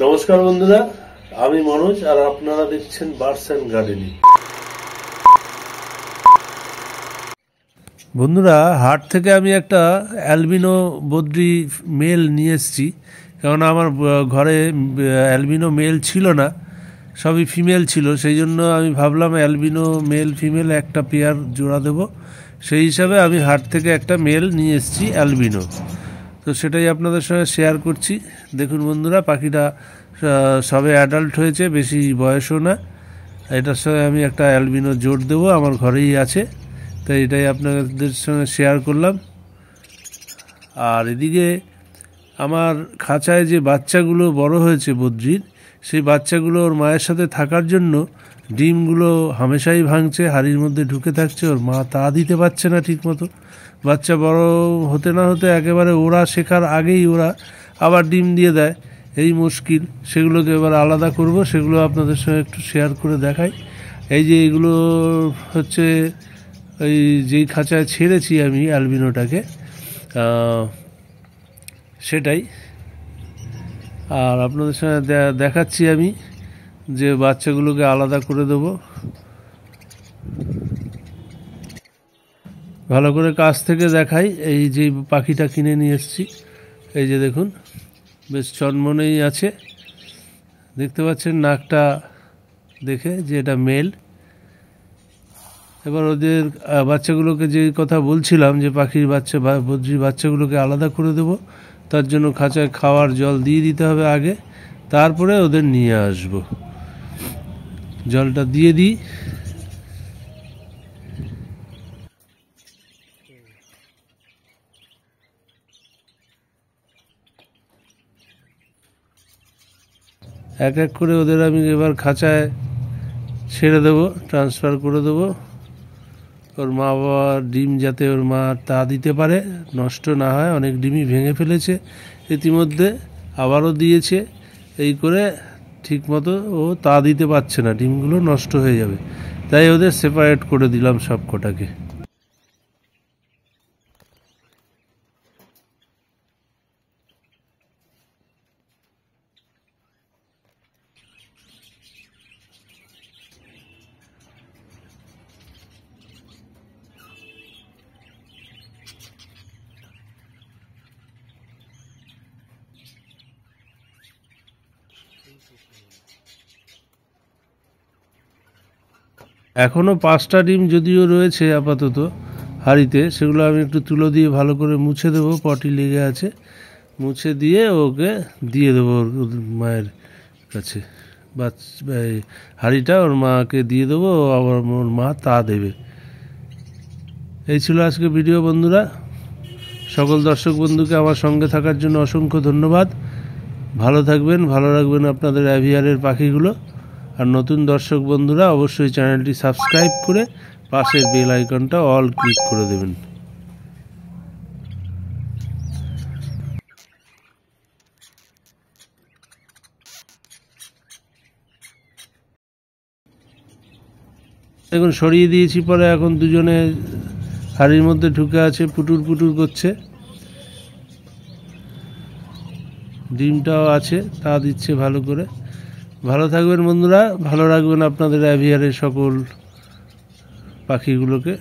নমস্কার বন্ধুরা, আমি মনোজ আর আপনারা দেখছেন বার্ডস অ্যান্ড গার্ডেনিং। বন্ধুরা, হাট থেকে আমি একটা অ্যালবিনো বদ্রি মেল নিয়ে এসেছি, কারণ আমার ঘরে অ্যালবিনো মেল ছিল না, সবই ফিমেল ছিল। সেই জন্য আমি ভাবলাম অ্যালবিনো মেল ফিমেল একটা পেয়ার জোড়া দেব। সেই হিসাবে আমি হাট থেকে একটা মেল নিয়ে এসেছি অ্যালবিনো। তো সেটাই আপনাদের সঙ্গে শেয়ার করছি। দেখুন বন্ধুরা, পাখিটা সবে অ্যাডাল্ট হয়েছে, বেশি বয়সও না। এটার সঙ্গে আমি একটা অ্যালবিনো জোড় দেবো, আমার ঘরেই আছে, তাই এটাই আপনাদের সঙ্গে শেয়ার করলাম। আর এদিকে আমার খাঁচায় যে বাচ্চাগুলো বড় হয়েছে বদ্রির, সেই বাচ্চাগুলো ওর মায়ের সাথে থাকার জন্য ডিমগুলো হামেশাই ভাঙছে, হাড়ির মধ্যে ঢুকে থাকছে, ওর মা তা দিতে পারছে না ঠিক মতো। বাচ্চা বড় হতে না হতে একেবারে ওরা শেখার আগেই ওরা আবার ডিম দিয়ে দেয়, এই মুশকিল। সেগুলোকে এবার আলাদা করব, সেগুলো আপনাদের সঙ্গে একটু শেয়ার করে দেখাই। এই যে এগুলো হচ্ছে এই যেই খাঁচায় ছেড়েছি আমি অ্যালবিনোটাকে, সেটাই। আর আপনাদের সঙ্গে দেখাচ্ছি আমি যে বাচ্চাগুলোকে আলাদা করে দেব। ভালো করে কাছ থেকে দেখাই। এই যে পাখিটা কিনে নিয়ে এসেছি, এই যে দেখুন, বেশ চনমনেই আছে, দেখতে পাচ্ছেন নাকটা দেখে যে এটা মেল। এবার ওদের বাচ্চাগুলোকে যে কথা বলছিলাম যে পাখির বাচ্চা বদ্রির বাচ্চাগুলোকে আলাদা করে দেব, তার জন্য খাঁচায় খাওয়ার জল দিয়ে দিতে হবে আগে, তারপরে ওদের নিয়ে আসব। জলটা দিয়ে দিই। এক এক করে ওদের আমি এবার খাঁচায় ছেড়ে দেবো, ট্রান্সফার করে দেবো। ওর মা বাবার ডিম যাতে ওর মা তা দিতে পারে, নষ্ট না হয়। অনেক ডিমই ভেঙে ফেলেছে ইতিমধ্যে, আবারও দিয়েছে। এই করে ঠিকমতো ও তা দিতে পারছে না, ডিমগুলো নষ্ট হয়ে যাবে, তাই ওদের সেপারেট করে দিলাম সব কটাকে। এখনও 5টা ডিম যদিও রয়েছে আপাতত হাঁড়িতে, সেগুলো আমি একটু তুলো দিয়ে ভালো করে মুছে দেবো, পটি লেগে আছে। মুছে দিয়ে ওকে দিয়ে দেবো ওর মায়ের কাছে। হাঁড়িটা ওর মাকে দিয়ে দেবো, আবার ওর মা তা দেবে। এই ছিল আজকে ভিডিও বন্ধুরা। সকল দর্শক বন্ধুকে আমার সঙ্গে থাকার জন্য অসংখ্য ধন্যবাদ। ভালো থাকবেন, ভালো রাখবেন আপনাদের অ্যাভিয়ারের পাখিগুলো। আর নতুন দর্শক বন্ধুরা অবশ্যই চ্যানেলটি সাবস্ক্রাইব করে পাশের বেল আইকনটা অল ক্লিক করে দেবেন। এখন সরিয়ে দিয়েছি, পরে এখন দুজনে হাড়ির মধ্যে ঢুকে আছে, পুটুর পুটুর করছে। ডিমটাও আছে, তা দিচ্ছে ভালো করে। ভালো থাকবেন বন্ধুরা, ভালো রাখবেন আপনাদের অ্যাভিয়ারের সকল পাখিগুলোকে।